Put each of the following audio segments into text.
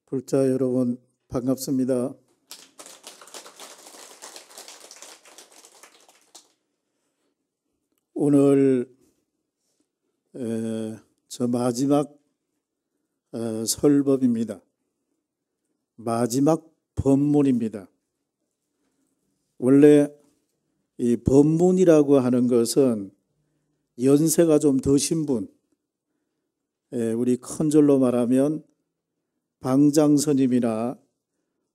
불자 여러분 반갑습니다. 오늘 저 마지막 설법입니다. 마지막 법문입니다. 원래 이 법문이라고 하는 것은 연세가 좀 드신 분, 우리 큰절로 말하면 방장스님이나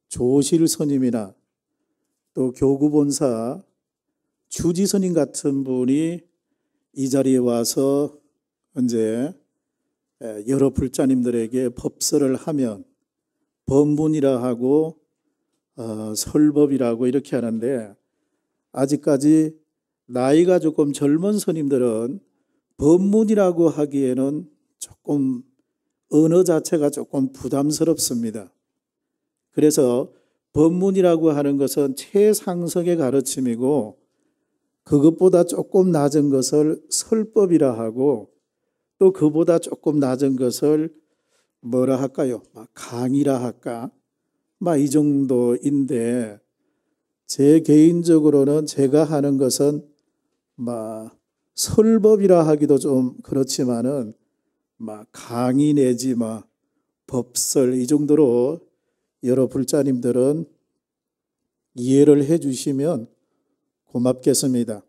조실스님이나 또 교구본사 주지스님 같은 분이 이 자리에 와서 이제 여러 불자님들에게 법설을 하면 법문이라 하고 설법이라고 이렇게 하는데, 아직까지 나이가 조금 젊은 스님들은 법문이라고 하기에는 조금 언어 자체가 조금 부담스럽습니다. 그래서 법문이라고 하는 것은 최상석의 가르침이고, 그것보다 조금 낮은 것을 설법이라 하고, 또 그보다 조금 낮은 것을 뭐라 할까요? 강의라 할까? 이 정도인데, 제 개인적으로는 제가 하는 것은 설법이라 하기도 좀 그렇지만은 강의 내지 법설 이 정도로 여러 불자님들은 이해를 해 주시면 고맙겠습니다.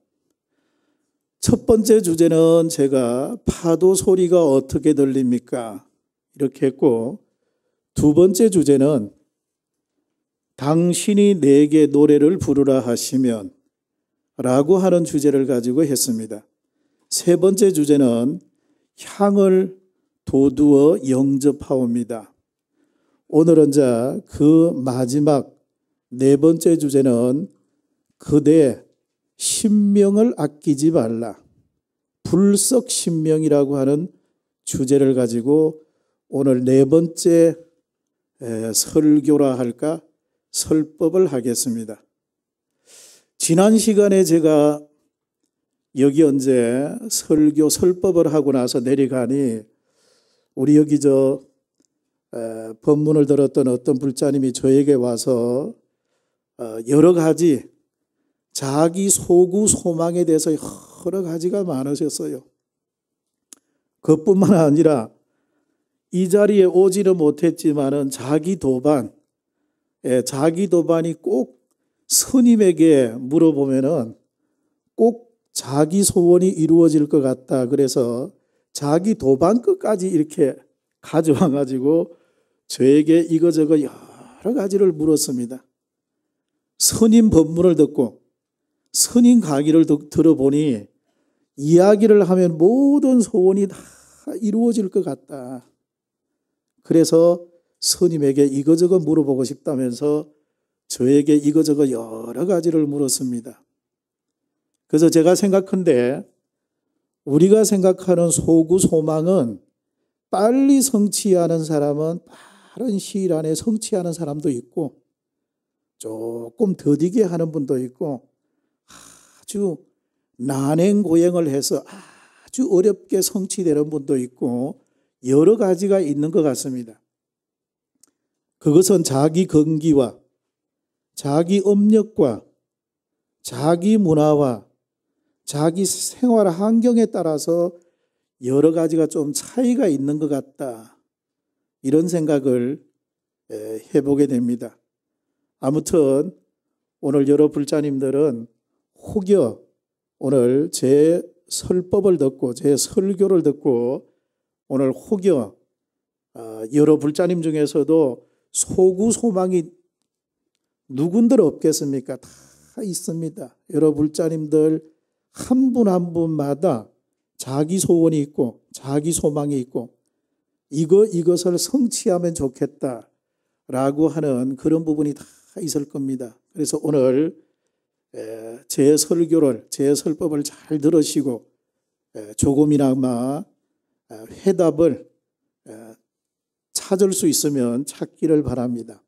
첫 번째 주제는 제가 파도 소리가 어떻게 들립니까? 이렇게 했고, 두 번째 주제는 당신이 내게 노래를 부르라 하시면 라고 하는 주제를 가지고 했습니다. 세 번째 주제는 향을 도두어 영접하옵니다. 오늘은 그 마지막 네 번째 주제는 그대 신명을 아끼지 말라, 불석 신명이라고 하는 주제를 가지고 오늘 네 번째 설교라 할까? 설법을 하겠습니다. 지난 시간에 제가 여기 언제 설법을 하고 나서 내려가니, 우리 여기 법문을 들었던 어떤 불자님이 저에게 와서 여러 가지 자기 소구 소망에 대해서 여러 가지가 많으셨어요. 그것뿐만 아니라 이 자리에 오지는 못했지만은 자기 도반이 꼭 스님에게 물어보면은 꼭 자기 소원이 이루어질 것 같다. 그래서 자기 도반 끝까지 이렇게 가져와 가지고 저에게 이거저거 여러 가지를 물었습니다. 스님 법문을 듣고 스님 강의를 들어보니 이야기를 하면 모든 소원이 다 이루어질 것 같다. 그래서 스님에게 이거저거 물어보고 싶다면서 저에게 이거저거 여러 가지를 물었습니다. 그래서 제가 생각한데, 우리가 생각하는 소구 소망은 빨리 성취하는 사람은 빠른 시일 안에 성취하는 사람도 있고, 조금 더디게 하는 분도 있고, 아주 난행고행을 해서 아주 어렵게 성취되는 분도 있고, 여러 가지가 있는 것 같습니다. 그것은 자기 건기와 자기 업력과 자기 문화와 자기 생활 환경에 따라서 여러 가지가 좀 차이가 있는 것 같다, 이런 생각을 해보게 됩니다. 아무튼 오늘 여러 불자님들은 혹여 오늘 제 설법을 듣고 제 설교를 듣고 오늘 혹여 여러 불자님 중에서도 소구 소망이 누군들 없겠습니까? 다 있습니다. 여러 불자님들 한 분 한 분마다 자기 소원이 있고 자기 소망이 있고 이것을 성취하면 좋겠다라고 하는 그런 부분이 다 있을 겁니다. 그래서 오늘 제 설교를, 제 설법을 잘 들으시고 조금이나마 해답을 찾을 수 있으면 찾기를 바랍니다.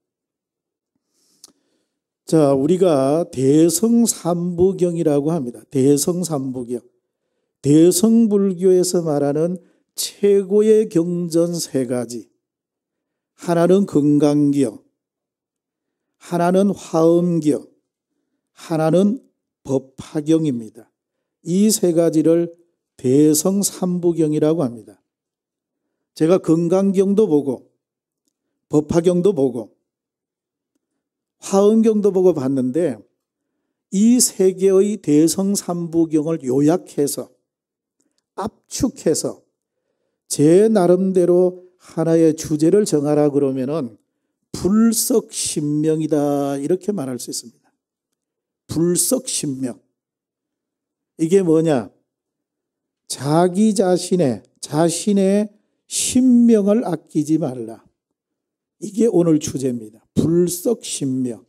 자, 우리가 대성삼부경이라고 합니다. 대성삼부경. 대성불교에서 말하는 최고의 경전 세 가지. 하나는 건강경, 하나는 화엄경, 하나는 법화경입니다. 이 세 가지를 대성삼부경이라고 합니다. 제가 건강경도 보고 법화경도 보고 화엄경도 보고 봤는데 이 세 개의 대성삼부경을 요약해서 압축해서 제 나름대로 하나의 주제를 정하라 그러면은 불석신명이다 이렇게 말할 수 있습니다. 불석신명. 이게 뭐냐? 자기 자신의 신명을 아끼지 말라. 이게 오늘 주제입니다. 불석신명.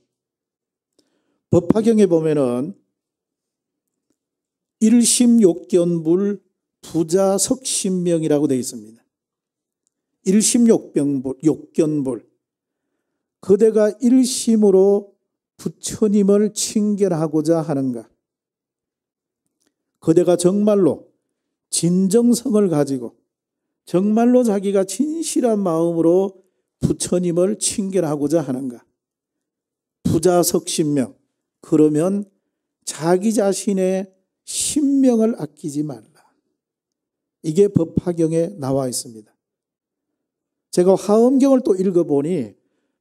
법화경에 보면은 일심욕견불 부자석신명이라고 되어 있습니다. 일심욕견불. 그대가 일심으로 부처님을 칭견하고자 하는가? 그대가 정말로 진정성을 가지고 정말로 자기가 진실한 마음으로 부처님을 칭견하고자 하는가? 부자석신명. 그러면 자기 자신의 신명을 아끼지 말라. 이게 법화경에 나와 있습니다. 제가 화엄경을 또 읽어보니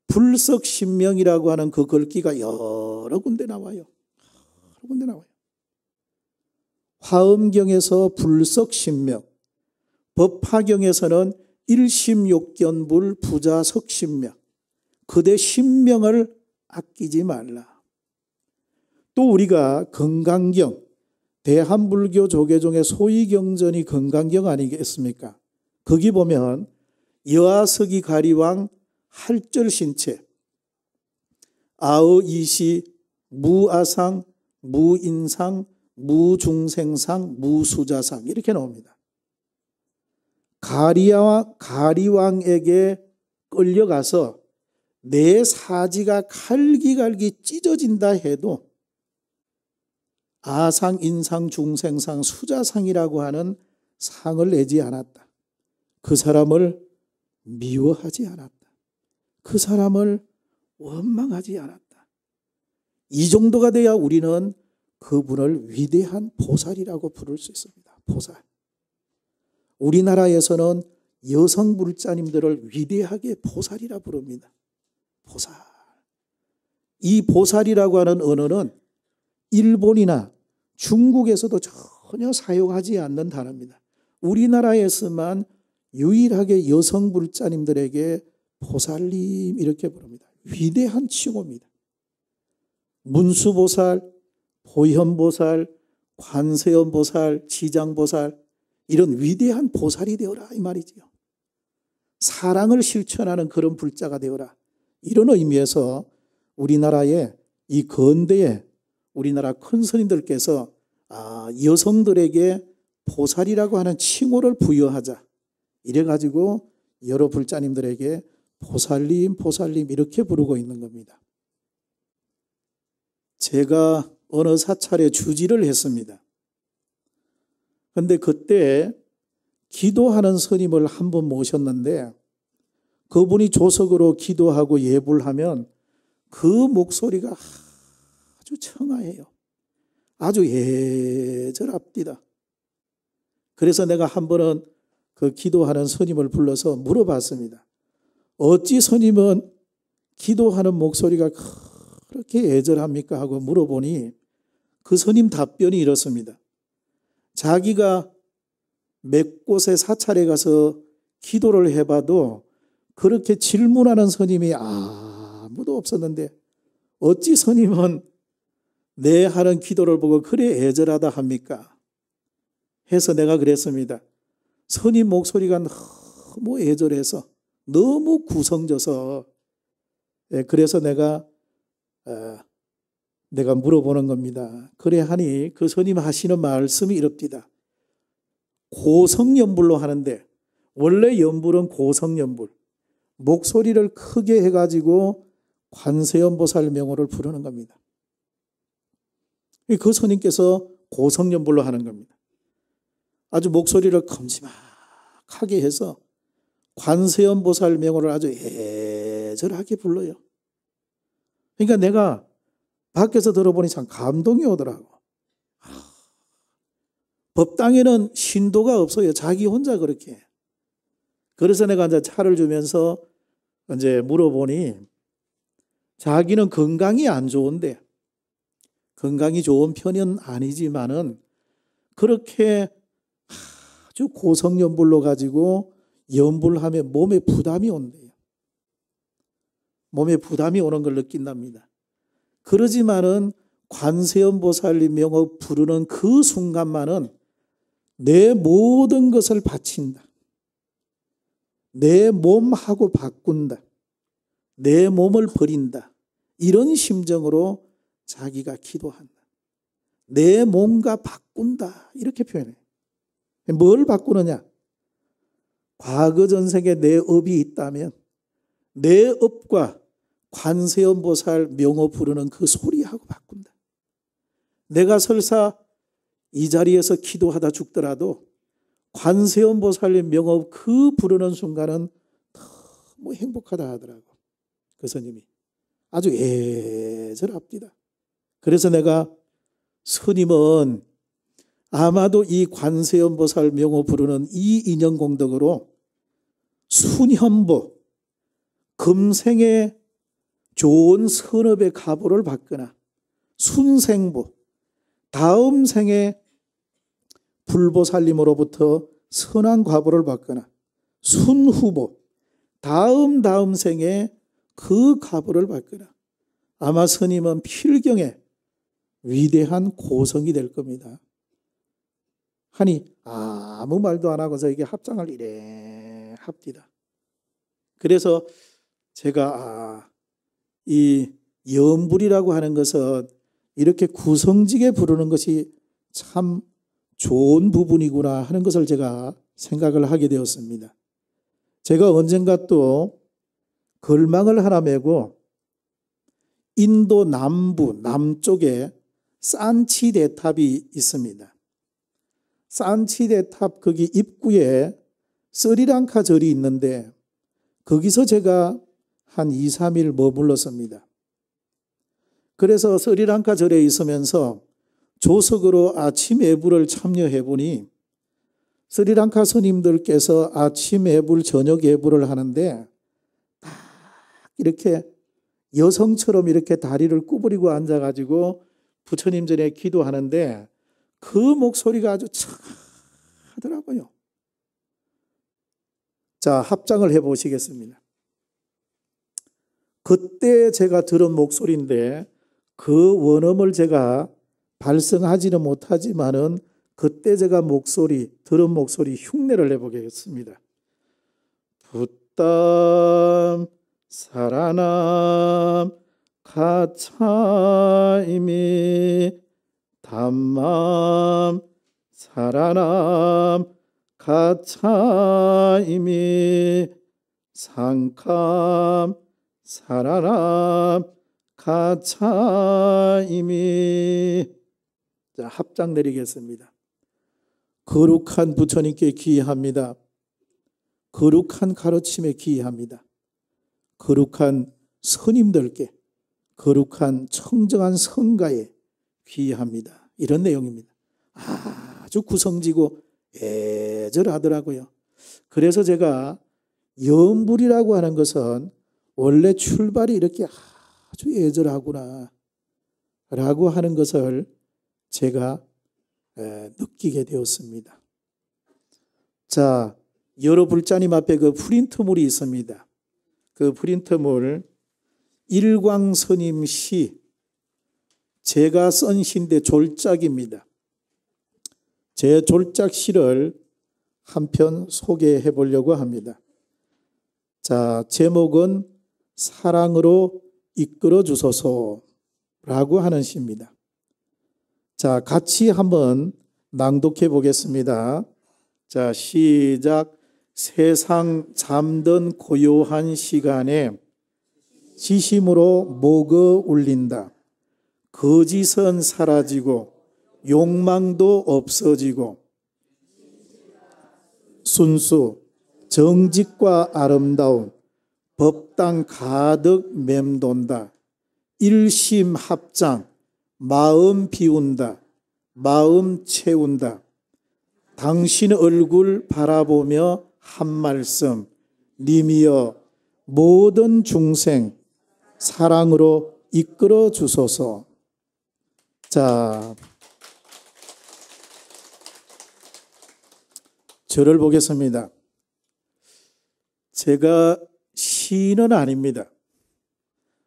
불석신명이라고 하는 그 글귀가 여러 군데 나와요. 여러 군데 나와요. 화엄경에서 불석신명, 법화경에서는 일심욕견불 부자석신명, 그대 신명을 아끼지 말라. 또 우리가 건강경, 대한불교 조계종의 소위경전이 건강경 아니겠습니까? 거기 보면 여하석이 가리왕 할절신체, 아의이시, 무아상, 무인상, 무중생상, 무수자상 이렇게 나옵니다. 가리왕에게 끌려가서 내 사지가 갈기갈기 찢어진다 해도 아상, 인상, 중생상, 수자상이라고 하는 상을 내지 않았다. 그 사람을 미워하지 않았다. 그 사람을 원망하지 않았다. 이 정도가 돼야 우리는 그분을 위대한 보살이라고 부를 수 있습니다. 보살. 우리나라에서는 여성 불자님들을 위대하게 보살이라 부릅니다. 보살. 이 보살이라고 하는 언어는 일본이나 중국에서도 전혀 사용하지 않는 단어입니다. 우리나라에서만 유일하게 여성 불자님들에게 보살님 이렇게 부릅니다. 위대한 칭호입니다. 문수보살, 보현보살, 관세음보살, 지장보살 이런 위대한 보살이 되어라 이 말이지요. 사랑을 실천하는 그런 불자가 되어라. 이런 의미에서 우리나라의 이 근대에 우리나라 큰 스님들께서 여성들에게 보살이라고 하는 칭호를 부여하자. 이래가지고 여러 불자님들에게 보살님, 보살님 이렇게 부르고 있는 겁니다. 제가 어느 사찰에 주지를 했습니다. 그런데 그때 기도하는 스님을 한 분 모셨는데 그분이 조석으로 기도하고 예불 하면 그 목소리가 아주 청아해요. 아주 애절합디다. 그래서 내가 한 번은 그 기도하는 스님을 불러서 물어봤습니다. 어찌 스님은 기도하는 목소리가 그렇게 애절합니까? 하고 물어보니 그 스님 답변이 이렇습니다. 자기가 몇 곳에 사찰에 가서 기도를 해봐도 그렇게 질문하는 스님이 아무도 없었는데 어찌 스님은 내 하는 기도를 보고 그래 애절하다 합니까? 해서 내가 그랬습니다. 스님 목소리가 너무 애절해서 너무 구성져서 그래서 내가 물어보는 겁니다. 그래 하니 그 스님 하시는 말씀이 이럽디다. 고성연불로 하는데 원래 연불은 고성연불. 목소리를 크게 해가지고 관세음보살 명호를 부르는 겁니다. 그 스님께서 고성연불로 하는 겁니다. 아주 목소리를 큼지막하게 해서 관세음보살 명호를 아주 애절하게 불러요. 그러니까 내가 밖에서 들어보니 참 감동이 오더라고. 법당에는 신도가 없어요. 자기 혼자 그렇게. 그래서 내가 이제 차를 주면서 이제 물어보니 자기는 건강이 안 좋은데, 건강이 좋은 편은 아니지만은 그렇게 아주 고성연불로 가지고 연불하면 몸에 부담이 온대요. 몸에 부담이 오는 걸 느낀답니다. 그러지만은 관세음보살님 명호 부르는 그 순간만은 내 모든 것을 바친다. 내 몸하고 바꾼다. 내 몸을 버린다. 이런 심정으로 자기가 기도한다. 내 몸과 바꾼다. 이렇게 표현해요. 뭘 바꾸느냐? 과거 전생에 내 업이 있다면 내 업과 관세음보살 명호 부르는 그 소리하고 바꾼다. 내가 설사 이 자리에서 기도하다 죽더라도 관세음보살님 명호 그 부르는 순간은 너무 행복하다 하더라고. 그 스님이 아주 애절합니다. 그래서 내가 스님은 아마도 이 관세음보살 명호 부르는 이 인연공덕으로 순현보, 금생에 좋은 선업의 가보를 받거나 순생보, 다음 생에 불보살님으로부터 선한 과보를 받거나 순후보, 다음 생에 그 과보를 받거나 아마 스님은 필경에 위대한 고성이 될 겁니다. 하니 아무 말도 안 하고서 이게 합장을 이래 합디다. 그래서 제가 이 연불이라고 하는 것은 이렇게 구성지게 부르는 것이 참 좋은 부분이구나 하는 것을 제가 생각을 하게 되었습니다. 제가 언젠가 또 걸망을 하나 메고 인도 남쪽에 산치대탑이 있습니다. 산치대탑 거기 입구에 스리랑카 절이 있는데 거기서 제가 한 2, 3일 머물렀습니다. 그래서 스리랑카 절에 있으면서 조석으로 아침 예불을 참여해 보니 스리랑카 스님들께서 아침 예불, 저녁 예불을 하는데 딱 이렇게 여성처럼 이렇게 다리를 구부리고 앉아가지고 부처님 전에 기도하는데 그 목소리가 아주 차하더라고요. 자, 합장을 해보시겠습니다. 그때 제가 들은 목소리인데 그 원음을 제가 발성하지는 못하지만은 그때 제가 들은 목소리 흉내를 내보겠습니다. 붓담 사라남 가차이미 담맘 사라남 가차이미 상캄 사라남 가차이미. 자, 합장 내리겠습니다. 거룩한 부처님께 기이합니다. 거룩한 가르침에 기이합니다. 거룩한 스님들께, 거룩한 청정한 성가에 기이합니다. 이런 내용입니다. 아주 구성지고 애절하더라고요. 그래서 제가 연불이라고 하는 것은 원래 출발이 이렇게 아주 애절하구나 라고 하는 것을 제가 느끼게 되었습니다. 자, 여러 불자님 앞에 그 프린트물이 있습니다. 그 프린트물 일광스님 시, 제가 쓴 시인데 졸작입니다. 제 졸작 시를 한 편 소개해 보려고 합니다. 자, 제목은 사랑으로 이끌어 주소서라고 하는 시입니다. 자, 같이 한번 낭독해 보겠습니다. 자, 시작. 세상 잠든 고요한 시간에 지심으로 목어 울린다. 거짓은 사라지고 욕망도 없어지고 순수 정직과 아름다움, 법당 가득 맴돈다. 일심합장, 마음 비운다. 마음 채운다. 당신 얼굴 바라보며 한 말씀, 님이여 모든 중생 사랑으로 이끌어 주소서. 자, 저를 보겠습니다. 제가 시인은 아닙니다.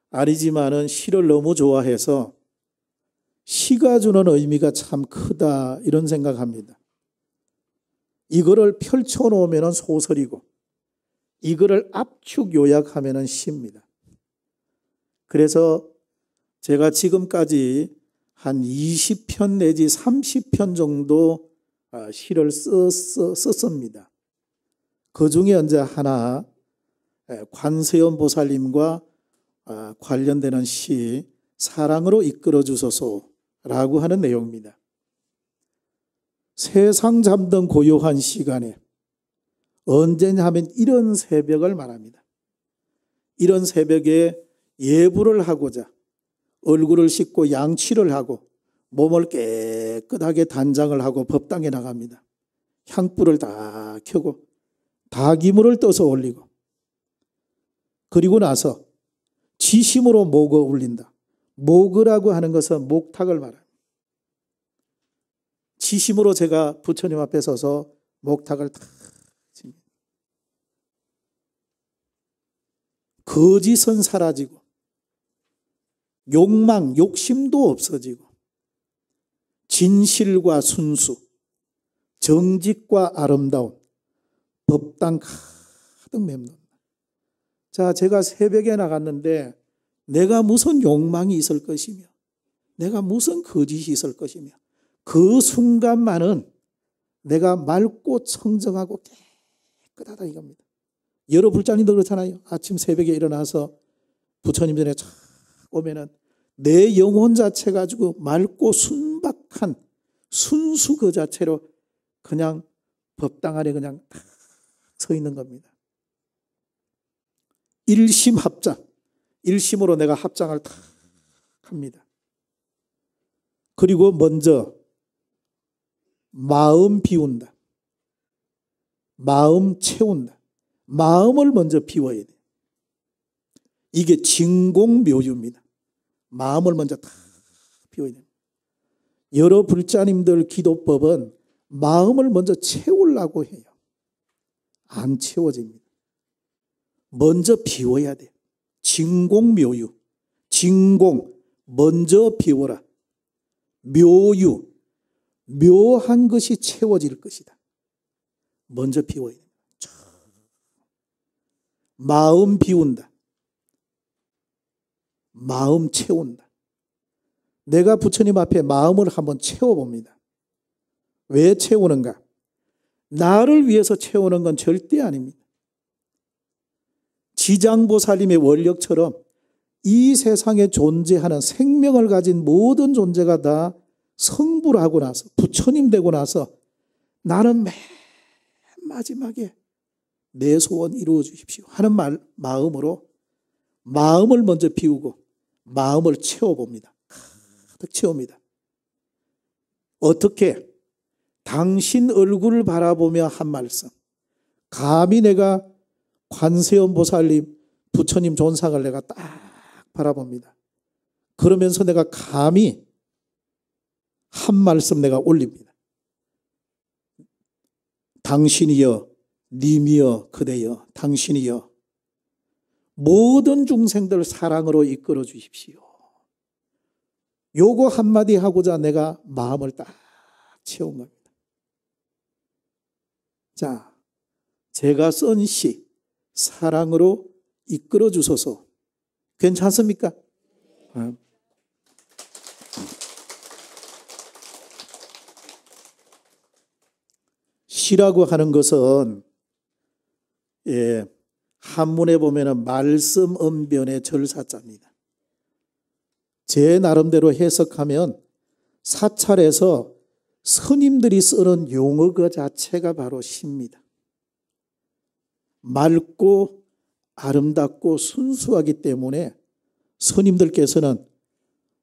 아니지만은 시를 너무 좋아해서 시가 주는 의미가 참 크다 이런 생각합니다. 이거를 펼쳐놓으면 소설이고 이거를 압축 요약하면 시입니다. 그래서 제가 지금까지 한 20편 내지 30편 정도 시를 썼습니다. 그 중에 이제 하나 관세음 보살님과 관련되는 시 사랑으로 이끌어 주소서라고 하는 내용입니다. 세상 잠든 고요한 시간에 언제냐 하면 이런 새벽을 말합니다. 이런 새벽에 예불을 하고자 얼굴을 씻고 양치를 하고 몸을 깨끗하게 단장을 하고 법당에 나갑니다. 향불을 다 켜고 다기물을 떠서 올리고 그리고 나서 지심으로 목을 울린다. 목이라고 하는 것은 목탁을 말합니다. 지심으로 제가 부처님 앞에 서서 목탁을 탁 칩니다. 거짓은 사라지고 욕망, 욕심도 없어지고 진실과 순수, 정직과 아름다움, 법당 가득 맴돈다. 자, 제가 새벽에 나갔는데 내가 무슨 욕망이 있을 것이며 내가 무슨 거짓이 있을 것이며 그 순간만은 내가 맑고 청정하고 깨끗하다 이겁니다. 여러 불자님도 그렇잖아요. 아침 새벽에 일어나서 부처님 전에 쫙 오면은 내 영혼 자체 가지고 맑고 순박한 순수 그 자체로 그냥 법당 안에 그냥 딱 서 있는 겁니다. 일심합장, 일심으로 내가 합장을 딱 합니다. 그리고 먼저 마음 비운다. 마음 채운다. 마음을 먼저 비워야 돼. 이게 진공묘유입니다. 마음을 먼저 다 비워야 돼. 여러 불자님들 기도법은 마음을 먼저 채우려고 해요. 안 채워집니다. 먼저 비워야 돼. 진공묘유. 진공, 먼저 비워라. 묘유, 묘한 것이 채워질 것이다. 먼저 비워야 돼. 마음 비운다. 마음 채운다. 내가 부처님 앞에 마음을 한번 채워봅니다. 왜 채우는가? 나를 위해서 채우는 건 절대 아닙니다. 지장보살님의 원력처럼 이 세상에 존재하는 생명을 가진 모든 존재가 다 성불 하고 나서 부처님 되고 나서 나는 맨 마지막에 내 소원 이루어 주십시오 하는 마음으로 마음을 먼저 비우고 마음을 채워봅니다. 가득 채웁니다. 어떻게? 당신 얼굴을 바라보며 한 말씀. 감히 내가 관세음 보살님 부처님 존상을 내가 딱 바라봅니다. 그러면서 내가 감히 한 말씀 내가 올립니다. 당신이여, 님이여, 그대여, 당신이여 모든 중생들 사랑으로 이끌어 주십시오. 요거 한마디 하고자 내가 마음을 딱 채운 겁니다. 자, 제가 쓴 시 사랑으로 이끌어 주소서. 괜찮습니까? 시라고 하는 것은 한문에 보면 말씀 언변의 절사자입니다. 제 나름대로 해석하면 사찰에서 스님들이 쓰는 용어 그 자체가 바로 시입니다. 맑고 아름답고 순수하기 때문에 스님들께서는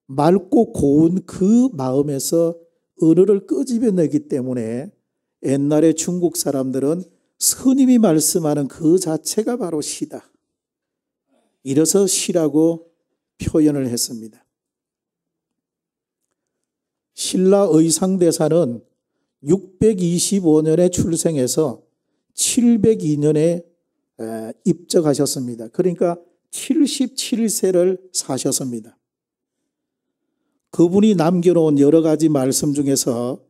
맑고 고운 그 마음에서 언어를 끄집어내기 때문에 옛날에 중국 사람들은 스님이 말씀하는 그 자체가 바로 시다. 이래서 시라고 표현을 했습니다. 신라 의상대사는 625년에 출생해서 702년에 입적하셨습니다. 그러니까 77세를 사셨습니다. 그분이 남겨놓은 여러 가지 말씀 중에서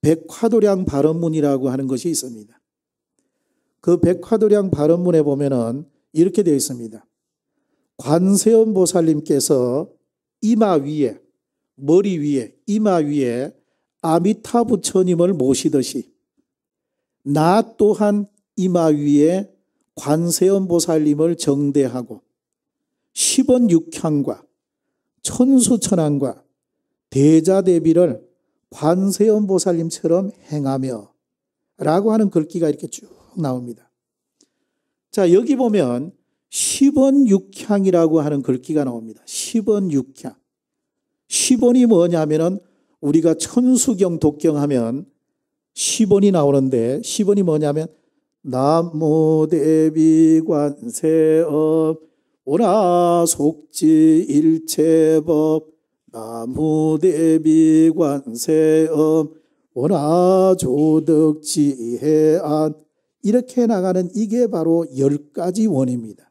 백화도량 발언문이라고 하는 것이 있습니다. 그 백화도량 발언문에 보면은 이렇게 되어 있습니다. 관세음 보살님께서 이마 위에, 머리 위에, 이마 위에 아미타 부처님을 모시듯이 나 또한 이마 위에 관세음 보살님을 정대하고 10원 육향과 천수천왕과 대자대비를 관세음 보살님처럼 행하며 라고 하는 글귀가 이렇게 쭉 나옵니다. 자, 여기 보면 10원 육향이라고 하는 글귀가 나옵니다. 10원 육향. 10원이 뭐냐면은 우리가 천수경 독경하면 10원이 나오는데 10원이 뭐냐면 나무 대비 관세음 오나 속지 일체법 나무 대비 관세음 오나 조덕지해안 이렇게 나가는 이게 바로 10가지 원입니다.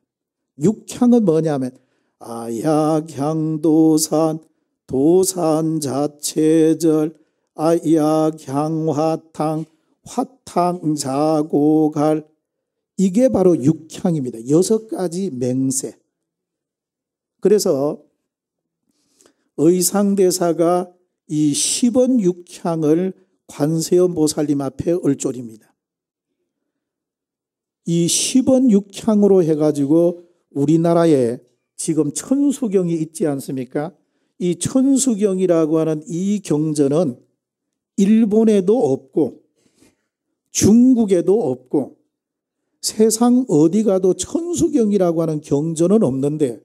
육향은 뭐냐면 아약향도산 도산 자체절 아약향화탕 화탕자고갈 이게 바로 육향입니다. 6가지 맹세. 그래서 의상대사가 이 10원 육향을 관세음 보살님 앞에 얼쫄입니다. 이 10원 육향으로 해가지고 우리나라에 지금 천수경이 있지 않습니까? 이 천수경이라고 하는 이 경전은 일본에도 없고 중국에도 없고 세상 어디 가도 천수경이라고 하는 경전은 없는데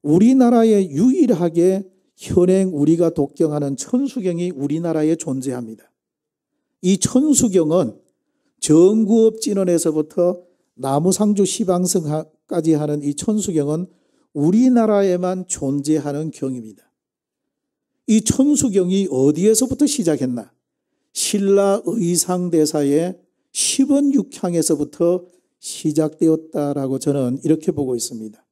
우리나라에 유일하게 현행 우리가 독경하는 천수경이 우리나라에 존재합니다. 이 천수경은 정구업진원에서부터 나무상주 시방성까지 하는 이 천수경은 우리나라에만 존재하는 경입니다. 이 천수경이 어디에서부터 시작했나? 신라 의상대사의 10원 육향에서부터 시작되었다라고 저는 이렇게 보고 있습니다.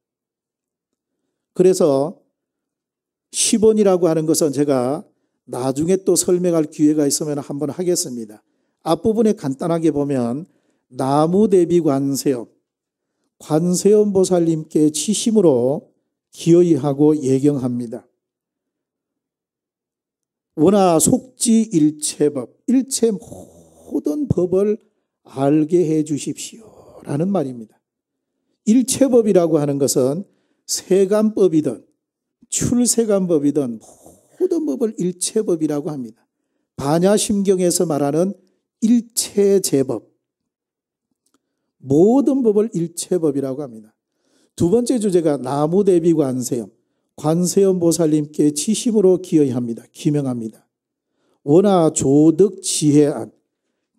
그래서 10원이라고 하는 것은 제가 나중에 또 설명할 기회가 있으면 한번 하겠습니다. 앞부분에 간단하게 보면 나무 대비 관세음, 관세음 보살님께 지심으로 기어이하고 예경합니다. 원하 속지 일체법, 일체 모든 법을 알게 해 주십시오 라는 말입니다. 일체법이라고 하는 것은 세간법이든 출세간법이든 모든 법을 일체법이라고 합니다. 반야심경에서 말하는 일체제법, 모든 법을 일체법이라고 합니다. 두 번째 주제가 나무 대비 관세음, 관세음 보살님께 지심으로 기여합니다. 기명합니다. 원하 조득 지혜안,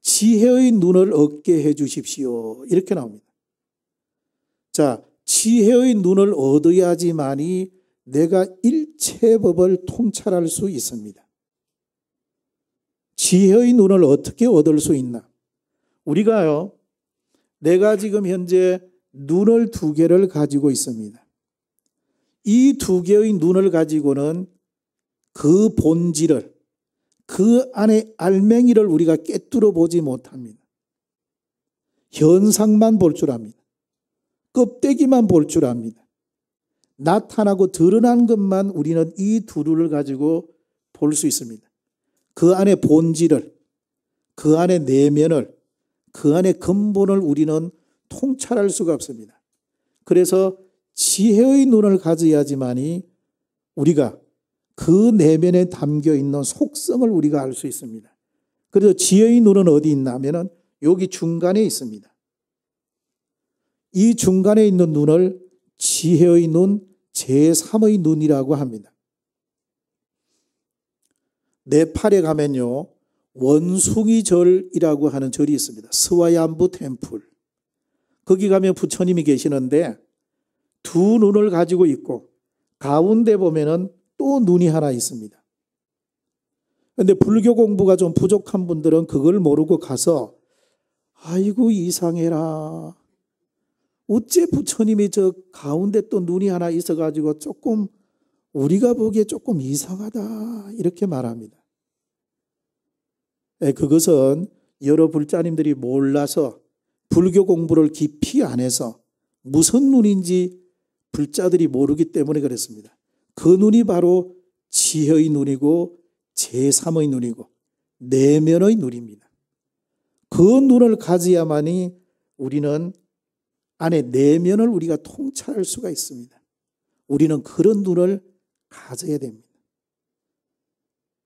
지혜의 눈을 얻게 해 주십시오. 이렇게 나옵니다. 자, 지혜의 눈을 얻어야지만이 내가 일체법을 통찰할 수 있습니다. 지혜의 눈을 어떻게 얻을 수 있나? 우리가요, 내가 지금 현재 눈을 2개를 가지고 있습니다. 이 2개의 눈을 가지고는 그 본질을, 그 안에 알맹이를 우리가 꿰뚫어 보지 못합니다. 현상만 볼 줄 압니다. 껍데기만 볼 줄 압니다. 나타나고 드러난 것만 우리는 이 2루를 가지고 볼 수 있습니다. 그 안에 본질을, 그 안에 내면을, 그 안에 근본을 우리는 통찰할 수가 없습니다. 그래서 지혜의 눈을 가져야지만이 우리가 그 내면에 담겨 있는 속성을 우리가 알 수 있습니다. 그래서 지혜의 눈은 어디 있나 하면은 여기 중간에 있습니다. 이 중간에 있는 눈을 지혜의 눈, 제3의 눈이라고 합니다. 네팔에 가면요, 원숭이절이라고 하는 절이 있습니다. 스와얌부 템플. 거기 가면 부처님이 계시는데 두 눈을 가지고 있고 가운데 보면은 또 눈이 하나 있습니다. 그런데 불교 공부가 좀 부족한 분들은 그걸 모르고 가서 아이고 이상해라. 어째 부처님이 저 가운데 또 눈이 하나 있어가지고 조금 우리가 보기에 조금 이상하다 이렇게 말합니다. 그것은 여러 불자님들이 몰라서 불교 공부를 깊이 안 해서 무슨 눈인지 불자들이 모르기 때문에 그렇습니다. 그 눈이 바로 지혜의 눈이고 제3의 눈이고 내면의 눈입니다. 그 눈을 가져야만이 우리는 안에 내면을 우리가 통찰할 수가 있습니다. 우리는 그런 눈을 가져야 됩니다.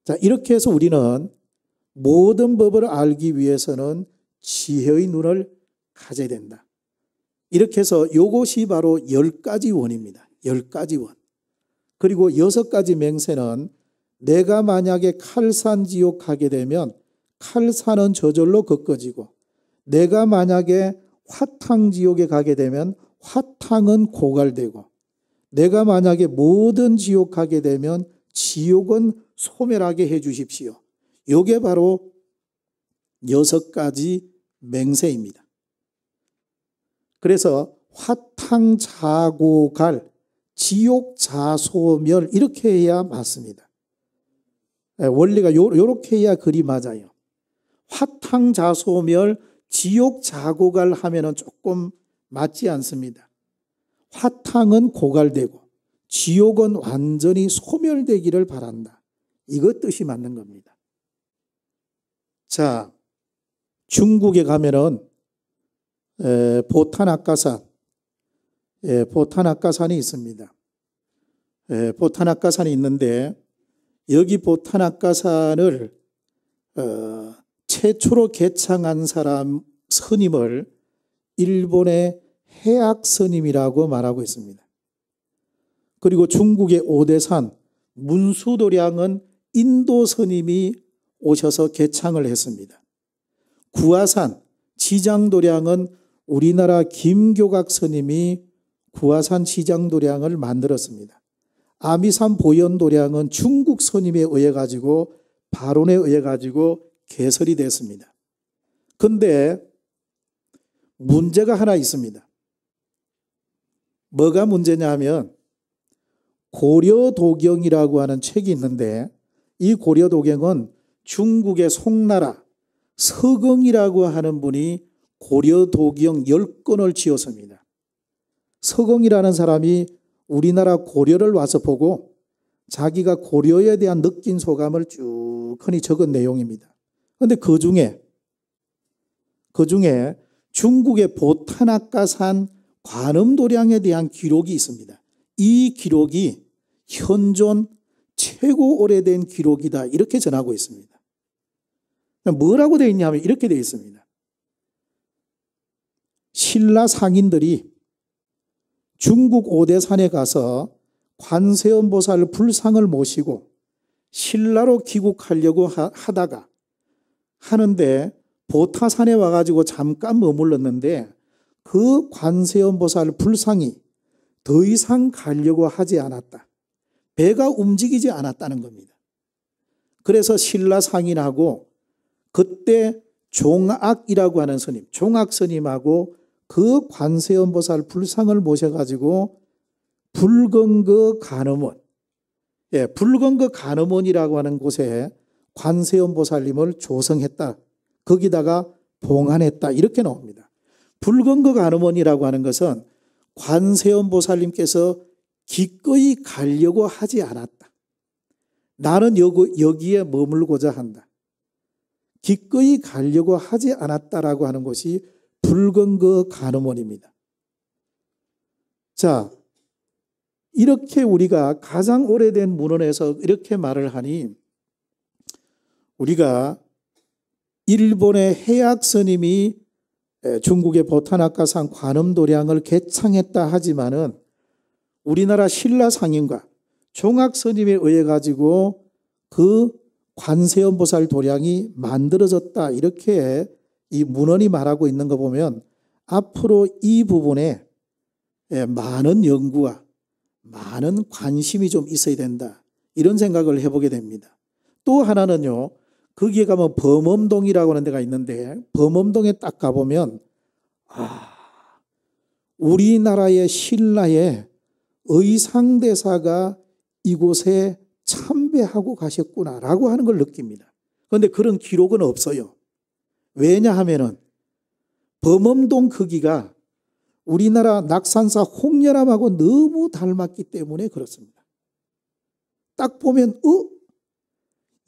자, 이렇게 해서 우리는 모든 법을 알기 위해서는 지혜의 눈을 가져야 된다. 이렇게 해서 이것이 바로 10가지 원입니다. 10가지 원. 그리고 6가지 맹세는 내가 만약에 칼산지옥 가게 되면 칼산은 저절로 걷어지고 내가 만약에 화탕지옥에 가게 되면 화탕은 고갈되고 내가 만약에 모든 지옥 가게 되면 지옥은 소멸하게 해 주십시오. 이게 바로 6가지 맹세입니다. 그래서 화탕자고갈, 지옥자소멸 이렇게 해야 맞습니다. 원리가 이렇게 해야 글이 맞아요. 화탕자소멸, 지옥자고갈 하면은 조금 맞지 않습니다. 화탕은 고갈되고 지옥은 완전히 소멸되기를 바란다. 이것 뜻이 맞는 겁니다. 자, 중국에 가면은 보타나카산, 보타나카산이 있습니다. 보타나카산이 있는데 여기 보타나카산을 최초로 개창한 사람 스님을 일본의 해악 스님이라고 말하고 있습니다. 그리고 중국의 오대산 문수도량은 인도 스님이 오셔서 개창을 했습니다. 구화산 지장도량은 우리나라 김교각 스님이 구화산 지장도량을 만들었습니다. 아미산 보현도량은 중국 스님에 의해 가지고 발원에 의해 가지고 개설이 됐습니다. 그런데 문제가 하나 있습니다. 뭐가 문제냐 하면 고려도경이라고 하는 책이 있는데 이 고려도경은 중국의 송나라 서경이라고 하는 분이 고려도경 10권을 지었습니다. 서경이라는 사람이 우리나라 고려를 와서 보고 자기가 고려에 대한 느낀 소감을 쭉 흔히 적은 내용입니다. 그런데 그 중에 중국의 보타나카산 관음도량에 대한 기록이 있습니다. 이 기록이 현존 최고 오래된 기록이다 이렇게 전하고 있습니다. 뭐라고 되어 있냐면 이렇게 되어 있습니다. 신라 상인들이 중국 오대산에 가서 관세음보살 불상을 모시고 신라로 귀국하려고 하다가 하는데 보타산에 와가지고 잠깐 머물렀는데 그 관세음보살 불상이 더 이상 가려고 하지 않았다. 배가 움직이지 않았다는 겁니다. 그래서 신라 상인하고 그때 종악이라고 하는 스님, 종악 스님하고 그 관세음보살 불상을 모셔가지고 불건거 간음원, 불건거 간음원이라고 하는 곳에 관세음보살님을 조성했다. 거기다가 봉안했다. 이렇게 나옵니다. 불건거 간음원이라고 하는 것은 관세음보살님께서 기꺼이 가려고 하지 않았다. 나는 여기에 머물고자 한다. 기꺼이 가려고 하지 않았다라고 하는 것이 불건거 간음원입니다. 자, 이렇게 우리가 가장 오래된 문헌에서 이렇게 말을 하니 우리가 일본의 해악 스님이 중국의 보타나카산 관음도량을 개창했다 하지만은 우리나라 신라 상인과 종학스님에 의해 가지고 그 관세음보살 도량이 만들어졌다, 이렇게 이 문헌이 말하고 있는 거 보면 앞으로 이 부분에 많은 연구와 많은 관심이 좀 있어야 된다, 이런 생각을 해보게 됩니다. 또 하나는요, 거기에 가면 범엄동이라고 하는 데가 있는데, 범엄동에 딱 가보면 우리나라의 신라의 의상대사가 이곳에 참배하고 가셨구나라고 하는 걸 느낍니다. 그런데 그런 기록은 없어요. 왜냐하면은 범엄동 크기가 우리나라 낙산사 홍련암하고 너무 닮았기 때문에 그렇습니다. 딱 보면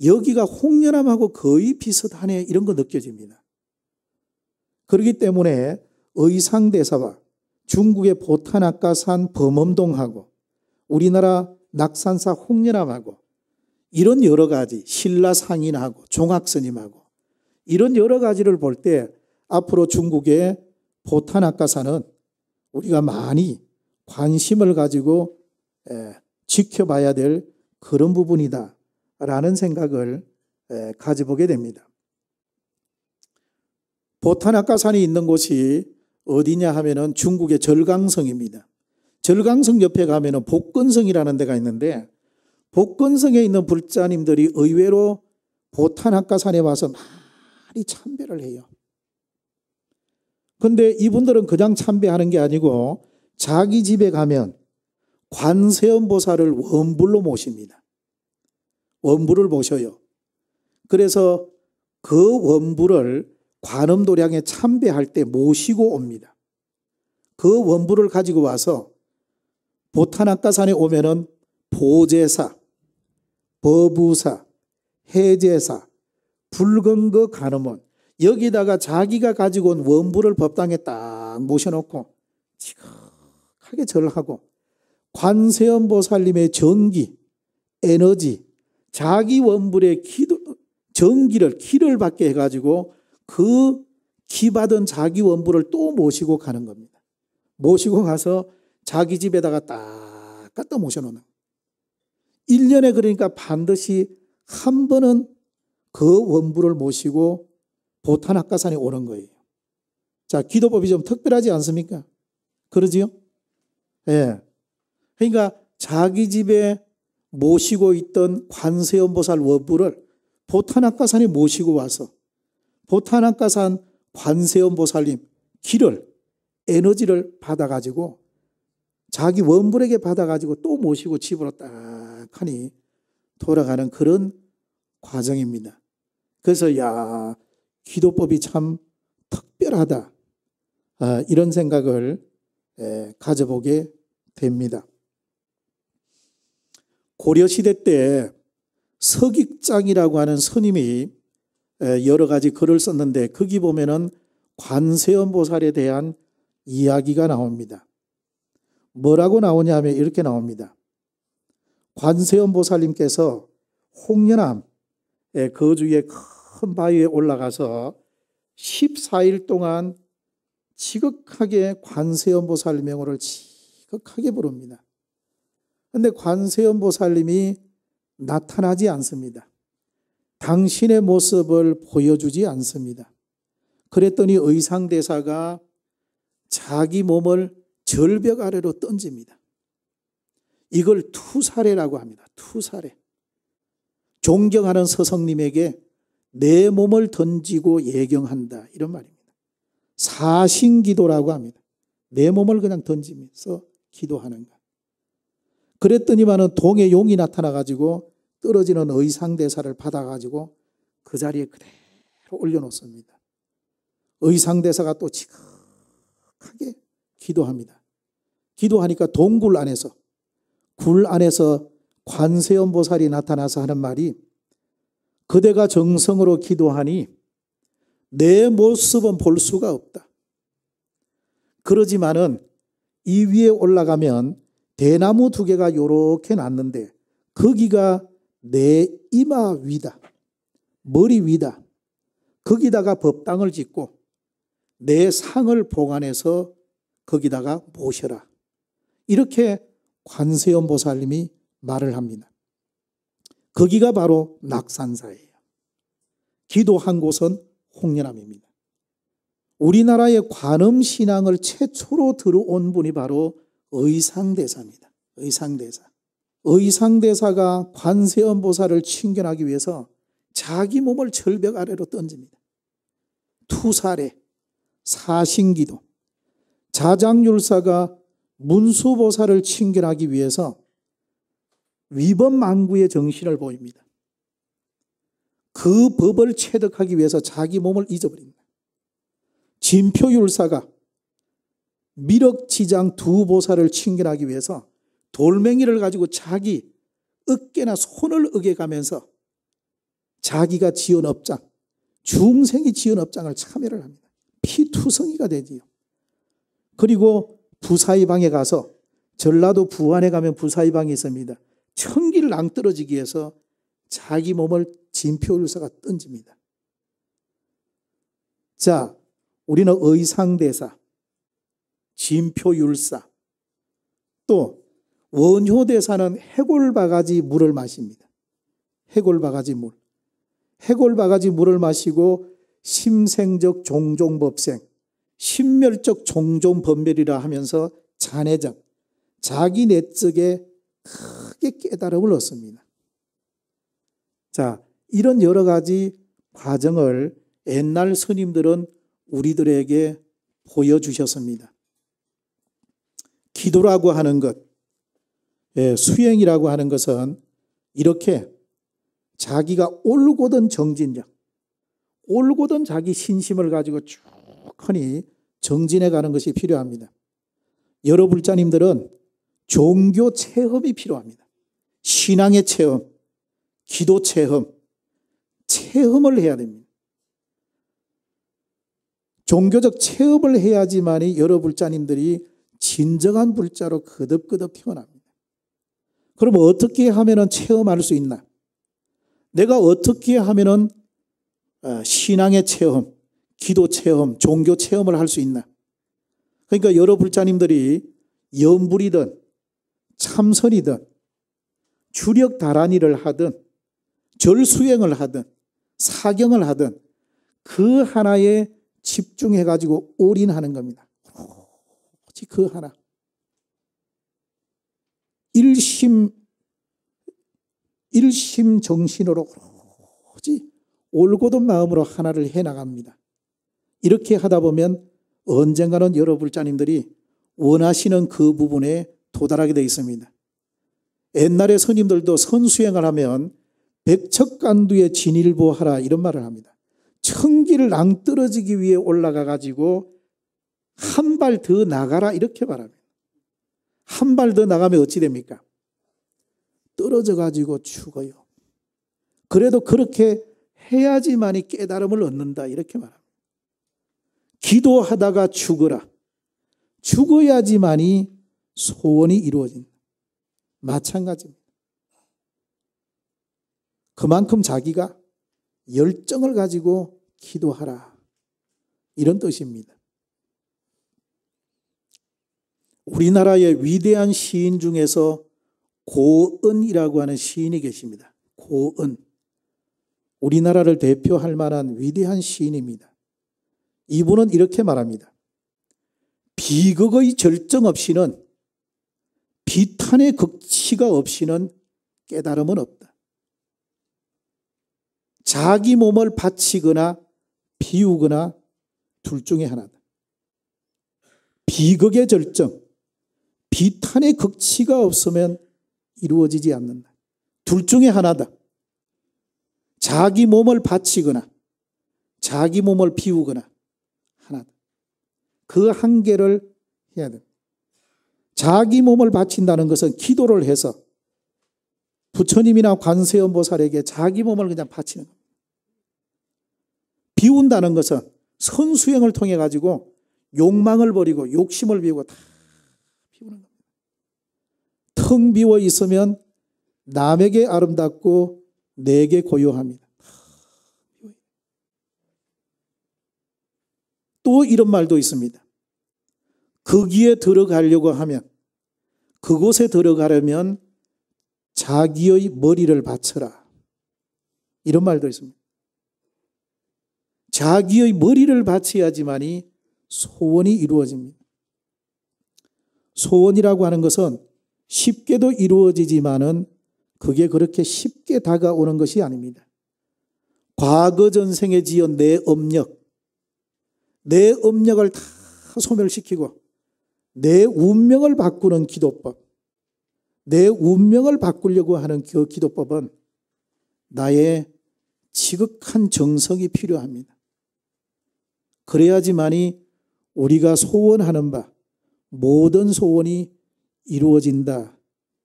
여기가 홍련암하고 거의 비슷하네, 이런 거 느껴집니다. 그렇기 때문에 의상대사와 중국의 보타나카산 범엄동하고 우리나라 낙산사 홍련암하고 이런 여러 가지, 신라 상인하고 종학스님하고 이런 여러 가지를 볼 때 앞으로 중국의 보타나카산은 우리가 많이 관심을 가지고 지켜봐야 될 그런 부분이다 라는 생각을 가져보게 됩니다. 보타나카산이 있는 곳이 어디냐 하면은 중국의 절강성입니다. 절강성 옆에 가면은 복건성이라는 데가 있는데, 복건성에 있는 불자님들이 의외로 보타나카산에 와서 많이 참배를 해요. 그런데 이분들은 그냥 참배하는 게 아니고 자기 집에 가면 관세음보살을 원불로 모십니다. 원불을 모셔요. 그래서 그 원불을 관음도량에 참배할 때 모시고 옵니다. 그 원불을 가지고 와서 보타나카산에 오면은 보제사, 법우사, 해제사, 붉은 거 간음원, 여기다가 자기가 가지고 온 원불을 법당에 딱 모셔놓고 지극하게 절하고 관세음보살님의 전기, 에너지, 자기 원불의 전기를, 기를 받게 해가지고 그 기받은 자기 원불을 또 모시고 가는 겁니다. 모시고 가서 자기 집에다가 딱 갖다 모셔놓는. 1년에 그러니까 반드시 한 번은 그 원불을 모시고 보타나카산에 오는 거예요. 자, 기도법이 좀 특별하지 않습니까? 그러지요? 예. 그러니까 자기 집에 모시고 있던 관세음보살 원불을 보타나카산에 모시고 와서 보타나카산 관세음보살님 기를, 에너지를 받아가지고 자기 원불에게 받아가지고 또 모시고 집으로 딱 하니 돌아가는 그런 과정입니다. 그래서 기도법이 참 특별하다, 이런 생각을 가져보게 됩니다. 고려시대 때 서익장이라고 하는 스님이 여러 가지 글을 썼는데 거기 보면은 관세음보살에 대한 이야기가 나옵니다. 뭐라고 나오냐 하면 이렇게 나옵니다. 관세음보살님께서 홍련암 거주의 큰 바위에 올라가서 14일 동안 지극하게 관세음보살 명호를 지극하게 부릅니다. 그런데 관세음보살님이 나타나지 않습니다. 당신의 모습을 보여주지 않습니다. 그랬더니 의상대사가 자기 몸을 절벽 아래로 던집니다. 이걸 투사례라고 합니다. 투사례. 존경하는 서성님에게 내 몸을 던지고 예경한다, 이런 말입니다. 사신기도라고 합니다. 내 몸을 그냥 던지면서 기도하는 것. 그랬더니만은 동해 용이 나타나가지고 떨어지는 의상대사를 받아가지고 그 자리에 그대로 올려놓습니다. 의상대사가 또 지극하게 기도합니다. 기도하니까 동굴 안에서, 굴 안에서 관세음보살이 나타나서 하는 말이, 그대가 정성으로 기도하니 내 모습은 볼 수가 없다. 그러지만은 이 위에 올라가면 대나무 2개가 요렇게 났는데 거기가 내 이마 위다, 머리 위다. 거기다가 법당을 짓고 내 상을 보관해서 거기다가 모셔라. 이렇게 관세음보살님이 말을 합니다. 거기가 바로 낙산사예요. 기도한 곳은 홍련암입니다. 우리나라의 관음신앙을 최초로 들어온 분이 바로 의상대사입니다. 의상대사. 의상대사가 관세음보살을 칭견하기 위해서 자기 몸을 절벽 아래로 던집니다. 투사례, 사신기도. 자장율사가 문수보살을 칭견하기 위해서 위법망구의 정신을 보입니다. 그 법을 체득하기 위해서 자기 몸을 잊어버립니다. 진표율사가 미륵지장 두 보살을 칭견하기 위해서 돌멩이를 가지고 자기 어깨나 손을 어겨가면서 자기가 지은 업장, 중생이 지은 업장을 참여를 합니다. 피투성이가 되지요. 그리고 부사이방에 가서, 전라도 부안에 가면 부사이방이 있습니다. 천기를 낭떠러지기 위해서 자기 몸을 진표율사가 던집니다. 자, 우리는 의상대사, 진표율사, 또 원효대사는 해골바가지 물을 마십니다. 해골바가지 물. 해골바가지 물을 마시고 심생적 종종법생, 심멸적 종종법멸이라 하면서 잔해정, 자기 내적에 크게 깨달음을 얻습니다. 자, 이런 여러 가지 과정을 옛날 스님들은 우리들에게 보여주셨습니다. 기도라고 하는 것, 수행이라고 하는 것은 이렇게 자기가 올곧은 정진력, 올곧은 자기 신심을 가지고 쭉하니 정진해 가는 것이 필요합니다. 여러 불자님들은 종교 체험이 필요합니다. 신앙의 체험, 기도 체험, 체험을 해야 됩니다. 종교적 체험을 해야지만이 여러 불자님들이 진정한 불자로 거듭거듭 태어납니다. 그럼 어떻게 하면 체험할 수 있나? 내가 어떻게 하면 신앙의 체험, 기도 체험, 종교 체험을 할 수 있나? 그러니까 여러 불자님들이 염불이든 참선이든 주력 다란이를 하든 절수행을 하든 사경을 하든 그 하나에 집중해가지고 올인하는 겁니다. 오직 그 하나. 일심 정신으로 오직 올곧은 마음으로 하나를 해나갑니다. 이렇게 하다 보면 언젠가는 여러 불자님들이 원하시는 그 부분에 도달하게 되어 있습니다. 옛날에 스님들도 선수행을 하면 백척간두에 진일보하라 이런 말을 합니다. 천기를 낭떠러지기 위해 올라가 가지고 한 발 더 나가라 이렇게 말합니다. 한 발 더 나가면 어찌 됩니까? 떨어져 가지고 죽어요. 그래도 그렇게 해야지만이 깨달음을 얻는다 이렇게 말합니다. 기도하다가 죽어라. 죽어야지만이 소원이 이루어진다. 마찬가지입니다. 그만큼 자기가 열정을 가지고 기도하라. 이런 뜻입니다. 우리나라의 위대한 시인 중에서 고은이라고 하는 시인이 계십니다. 고은. 우리나라를 대표할 만한 위대한 시인입니다. 이분은 이렇게 말합니다. 비극의 절정 없이는, 비탄의 극치가 없이는 깨달음은 없다. 자기 몸을 바치거나 비우거나 둘 중에 하나다. 비극의 절정, 비탄의 극치가 없으면 이루어지지 않는다. 둘 중에 하나다. 자기 몸을 바치거나 자기 몸을 비우거나 하나다. 그 한계를 해야 됩니다. 자기 몸을 바친다는 것은 기도를 해서 부처님이나 관세음보살에게 자기 몸을 그냥 바치는 겁니다. 비운다는 것은 선수행을 통해 가지고 욕망을 버리고 욕심을 비우고 다 비우는 겁니다. 텅 비워 있으면 남에게 아름답고 내게 고요합니다. 또 이런 말도 있습니다. 거기에 들어가려고 하면, 그곳에 들어가려면 자기의 머리를 바쳐라. 이런 말도 있습니다. 자기의 머리를 바쳐야지만이 소원이 이루어집니다. 소원이라고 하는 것은 쉽게도 이루어지지만은 그게 그렇게 쉽게 다가오는 것이 아닙니다. 과거 전생에 지은 내 업력을 다 소멸시키고 내 운명을 바꾸는 기도법, 내 운명을 바꾸려고 하는 그 기도법은 나의 지극한 정성이 필요합니다. 그래야지만이 우리가 소원하는 바 모든 소원이 이루어진다,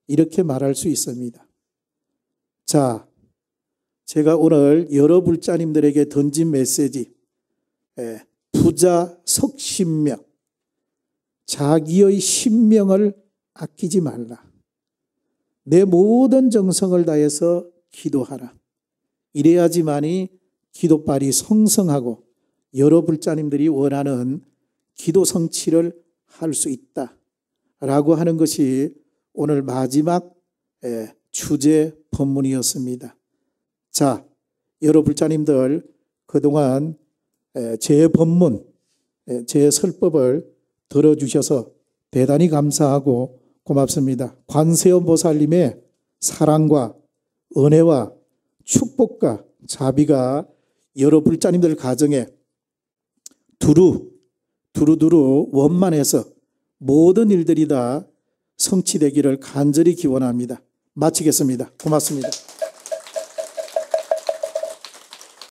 이렇게 말할 수 있습니다. 자, 제가 오늘 여러 불자님들에게 던진 메시지, 부자 석신명, 자기의 신명을 아끼지 말라. 내 모든 정성을 다해서 기도하라. 이래야지만이 기도빨이 성성하고 여러 불자님들이 원하는 기도 성취를 할 수 있다라고 하는 것이 오늘 마지막 주제 본문이었습니다. 자, 여러 불자님들 그동안 제 본문, 제 설법을 들어주셔서 대단히 감사하고 고맙습니다. 관세음 보살님의 사랑과 은혜와 축복과 자비가 여러 불자님들 가정에 두루두루 원만해서 모든 일들이 다 성취되기를 간절히 기원합니다. 마치겠습니다. 고맙습니다.